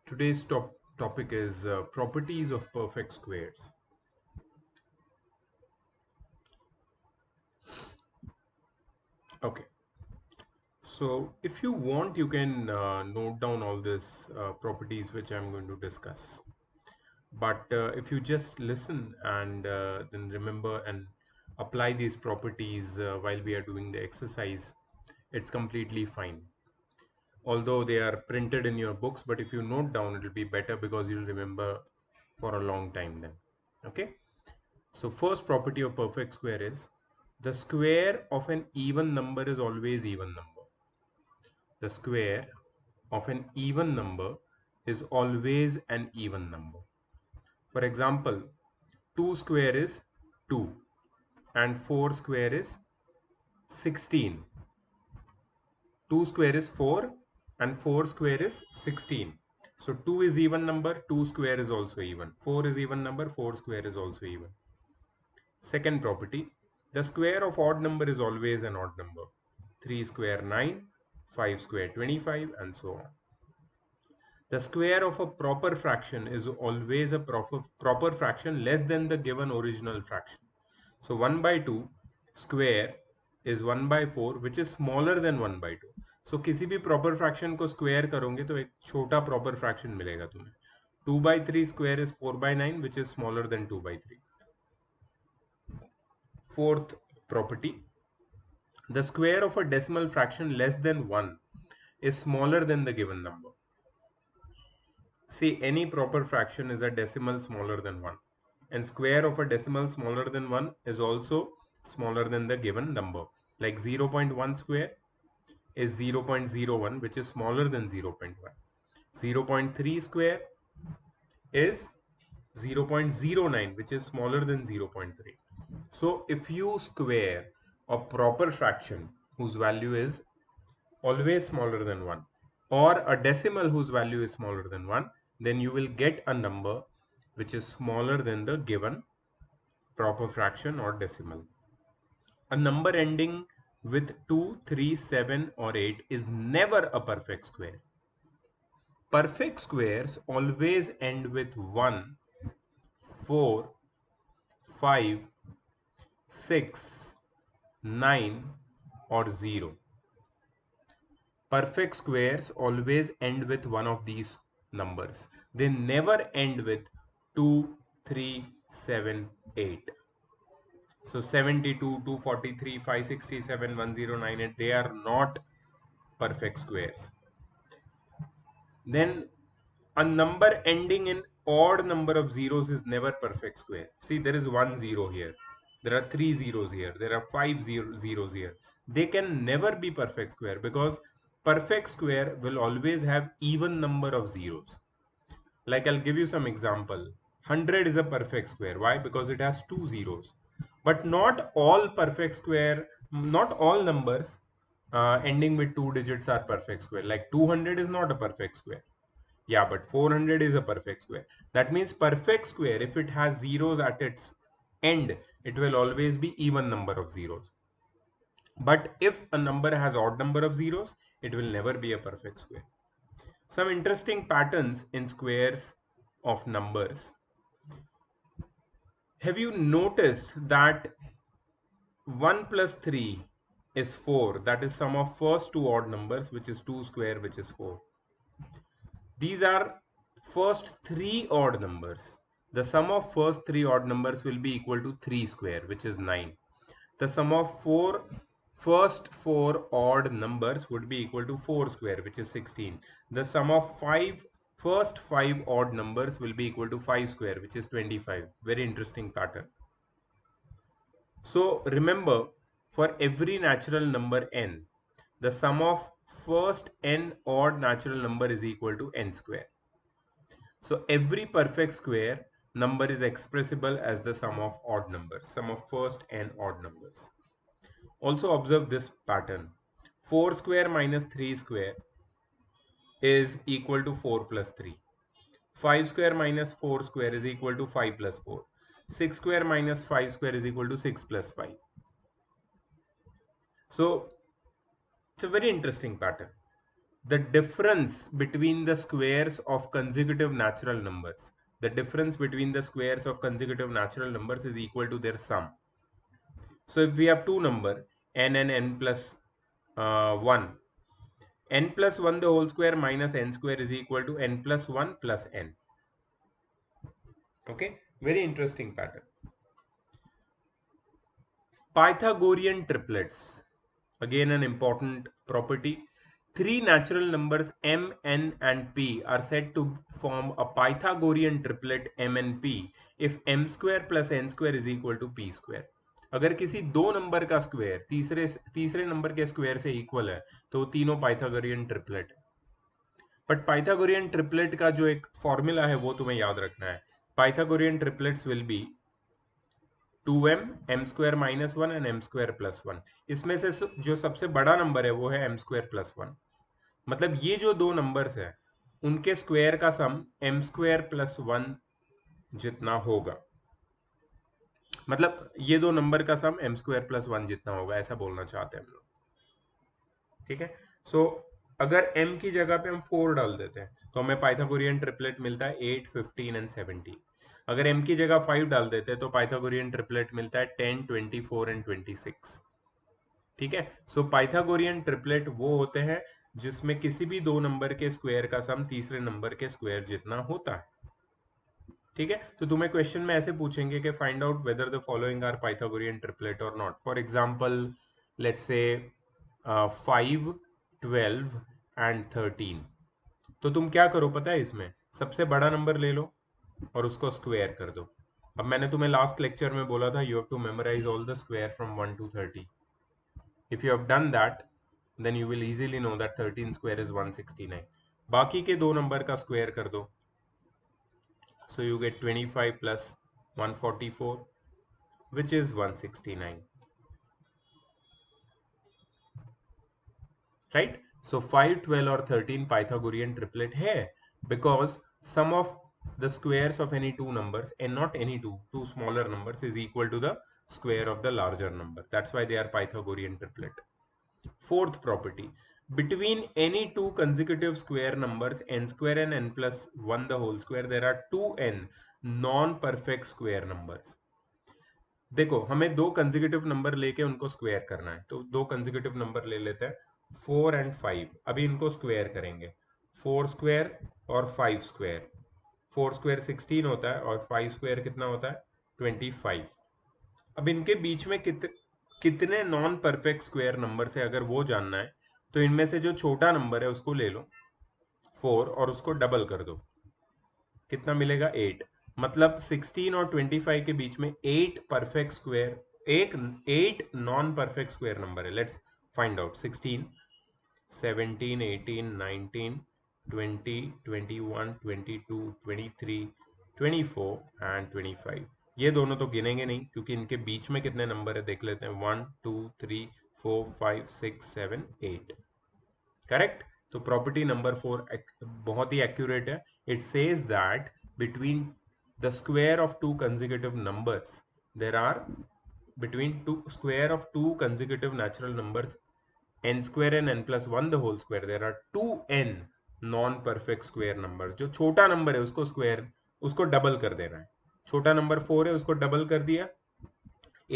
Today's topic is properties of perfect squares. Okay, so if you want, you can note down all these properties which I'm going to discuss. But if you just listen and then remember and apply these properties while we are doing the exercise, it's completely fine. Although they are printed in your books, but if you note down, it will be better because you'll remember for a long time then. Okay. So first property of perfect square is the square of an even number is always even number. The square of an even number is always an even number. For example, 2 square is 2 and 4 square is 16. 2 square is 4 and 4 square is 16. So 2 is even number, 2 square is also even. 4 is even number, 4 square is also even. Second property, the square of odd number is always an odd number. 3 square 9, 5 square 25 and so on. The square of a proper fraction is always a proper fraction less than the given original fraction. So 1 by 2 square is 1 by 4 which is smaller than 1 by 2. So किसी भी proper fraction को square करोगे तो एक छोटा proper fraction मिलेगा तुम्हें. 2 by 3 square is 4 by 9 which is smaller than 2 by 3. Fourth property, the square of a decimal fraction less than 1 is smaller than the given number. See, any proper fraction is a decimal smaller than 1. And square of a decimal smaller than 1 is also smaller than the given number. Like 0.1 square is 0.01 which is smaller than 0.1. 0.3 square is 0.09 which is smaller than 0.3. So if you square a proper fraction whose value is always smaller than 1 or a decimal whose value is smaller than 1, then you will get a number which is smaller than the given proper fraction or decimal. A number ending with 2, 3, 7 or 8 is never a perfect square. Perfect squares always end with 1, 4, 5, 6, 9 or 0. Perfect squares always end with one of these numbers. They never end with 2, 3, 7, 8. So 72, 243, 567, 1098, they are not perfect squares. Then a number ending in odd number of zeros is never perfect square. See, there is 1 0 here. There are 3 zeros here. There are 5 zeros here. They can never be perfect square because perfect square will always have even number of zeros. Like I'll give you some example. 100 is a perfect square. Why? Because it has 2 zeros. But not all perfect square, not all numbers ending with 2 digits are perfect square. Like 200 is not a perfect square. Yeah, but 400 is a perfect square. That means perfect square, if it has zeros at its end, it will always be even number of zeros. But if a number has odd number of zeros, it will never be a perfect square. Some interesting patterns in squares of numbers. Have you noticed that 1 plus 3 is 4? That is sum of first two odd numbers, which is 2 square, which is 4. These are first three odd numbers. The sum of first three odd numbers will be equal to 3 square, which is 9. The sum of first four odd numbers would be equal to 4 square, which is 16. The sum of first five odd numbers will be equal to 5 square, which is 25. Very interesting pattern. So remember, for every natural number n, the sum of first n odd natural number is equal to n square. So every perfect square number is expressible as the sum of odd numbers, sum of first n odd numbers. Also observe this pattern. 4 square minus 3 square is equal to 4 plus 3. 5 square minus 4 square is equal to 5 plus 4. 6 square minus 5 square is equal to 6 plus 5. So it's a very interesting pattern. the difference between the squares of consecutive natural numbers. The difference between the squares of consecutive natural numbers is equal to their sum. So if we have two number n and n plus 1, n plus 1 the whole square minus n square is equal to n plus 1 plus n. Okay, very interesting pattern. Pythagorean triplets, again an important property. Three natural numbers m, n and p are said to form a Pythagorean triplet m and p if m square plus n square is equal to p square. अगर किसी दो number का square तीसरे number के square से equal है तो तीनों पाइथागोरियन ट्रिपलेट है. बट पाइथागोरियन ट्रिपलेट का जो एक फॉर्मूला है वो तुम्हें याद रखना है. Pythagorean triplets will be 2m m square minus 1 and m square plus 1. इसमें से जो सबसे बड़ा नंबर है वो है m स्क्वायर प्लस 1. मतलब ये जो दो नंबर्स है उनके स्क्वायर का सम m स्क्वायर प्लस 1 जितना होगा. मतलब ये दो नंबर का सम m स्क्वायर प्लस 1 जितना होगा, ऐसा बोलना चाहते हैं हम लोग. ठीक है. सो अगर m की जगह पे हम 4 डाल देते हैं तो हमें पाइथागोरियन ट्रिपलेट मिलता है 8, 15 एंड 17. अगर m की जगह 5 डाल देते हैं तो पाइथागोरियन ट्रिपलेट मिलता है 10, 24 एंड 26. ठीक है. सो पाइथागोरियन ट्रिपलेट वो होते हैं जिसमें किसी भी दो नंबर के स्क्वायर का सम तीसरे नंबर के स्क्वायर जितना होता है. ठीक है. तो तुम्हें क्वेश्चन में ऐसे पूछेंगे कि find out whether the following are Pythagorean triplet or not. For example let's say 5, 12 and 13. तो तुम क्या करो पता है, इसमें सबसे बड़ा नंबर ले लो और उसको स्क्वायर कर दो. अब मैंने तुम्हें लास्ट लेक्चर में बोला था you have to memorize all the square from 1 to 30. If you have done that, then you will easily know that 13 square is 169. बाकी के दो नंबर का स्क्वायर कर दो. So you get 25 plus 144, which is 169. Right? So 5, 12 और 13 Pythagorean triplet है because sum of the squares of any two numbers, and not any two smaller numbers, is equal to the square of the larger number. That's why they are Pythagorean triplet. Fourth property, between any two consecutive square numbers n square and n plus 1 the whole square, there are 2n non-perfect square numbers. देखो हमें दो consecutive number लेके उनको square करना है, तो दो consecutive number ले लेते हैं 4 एंड 5. अभी इनको स्क्वायर करेंगे. 4 स्क्वायर और 5 स्क्वायर. 4 स्क्वायर 16 होता है और 5 स्क्वायर कितना होता है 25. अब इनके बीच में कितने नॉन परफेक्ट स्क्वायर नंबर से अगर वो जानना है तो इनमें से जो छोटा नंबर है उसको ले लो 4 और उसको डबल कर दो. कितना मिलेगा 8. मतलब 16 और 25 के बीच में 8 perfect square, 8 non perfect square number है. Let's find out. 16, 17, 18, 19, 20, 21, 22, 23, 24 एंड 25. ये दोनों तो गिनेंगे नहीं क्योंकि इनके बीच में कितने नंबर है देख लेते हैं. 1, 2, 3, 4, 5, 6, 7, 8. करेक्ट. तो प्रॉपर्टी नंबर 4 बहुत ही एक्यूरेट है. It says that between the square of two consecutive numbers there are between two square of two consecutive natural numbers n square and n plus 1 the whole square, there are 2n non perfect square numbers. जो छोटा number है उसको square, उसको double कर देना है. छोटा number 4 है उसको डबल कर दिया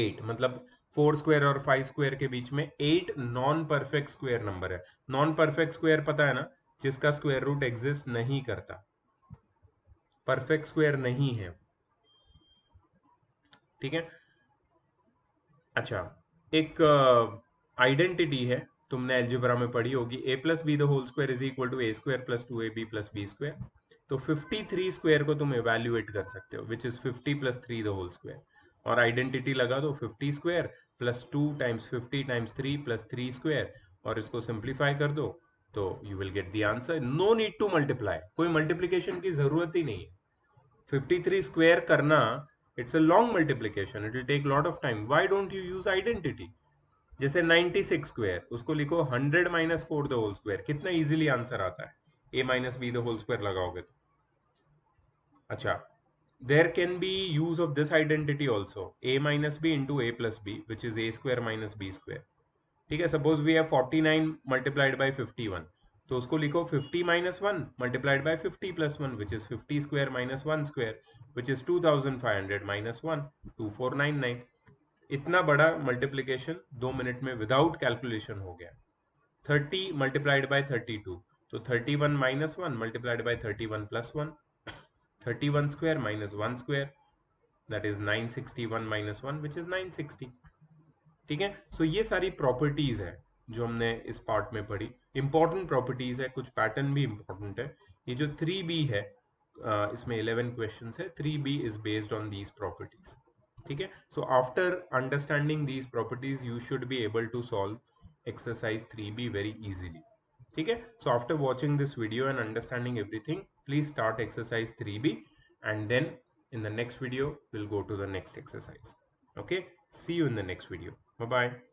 8. मतलब 4 स्क्वायर और 5 स्क्वायर के बीच में 8 नॉन परफेक्ट स्क्वायर नंबर है. नॉन परफेक्ट स्क्वायर पता है ना, जिसका स्क्वायर रूट एग्जिस्ट नहीं करता, परफेक्ट स्क्वायर नहीं है. ठीक है. अच्छा, एक आइडेंटिटी है तुमने एल्जेब्रा में पढ़ी होगी, a plus b the whole square is equal to a square plus 2ab plus b square. तो 53 स्क्वायर को तुम इवेल्युएट कर सकते हो which is 50 plus 3 the whole square. और आइडेंटिटी लगा दो 50 square plus 2 times 50 times 3 plus 3 square और इसको सिंप्लीफाई कर दो तो you will get the answer. No need to multiply, कोई मल्टीप्लीकेशन की जरूरत ही नहीं है. 53 स्क्वायर करना, it's a long multiplication, it will take lot of time. Why don't you use identity? जैसे 96 स्क्वायर उसको लिखो 100 माइनस 4 द होल स्क्वायर, कितना इजीली आंसर आता है. a minus b the whole square लगाओगे तो. अच्छा, there can be use of this identity also, a minus b into a plus b which is a square minus b square. ठीक है. Suppose we have 49 multiplied by 51, तो उसको लिखो 50 minus one multiplied by 50 plus one which is 50 square minus one square which is 2500 minus one 2499। इतना बड़ा multiplication 2 minute में without calculation हो गया। 30 मल्टीप्लाइड बाई 32, तो 31 minus one multiplied by 31 plus one, 31 square minus one square that is 961 minus one which is 960। ठीक है, सो ये सारी प्रॉपर्टीज है जो हमने इस पार्ट में पढ़ी। इंपॉर्टेंट प्रॉपर्टीज है, कुछ पैटर्न भी इंपॉर्टेंट है। ये जो 3B है, इसमें 11 क्वेश्चंस है। 3B is based on these properties. ठीक है, so after understanding these properties you should be able to solve exercise 3B very easily. ठीक है, so after watching this video and understanding everything, please start exercise 3B and then in the next video we'll go to the next exercise. Okay, see you in the next video. Bye bye.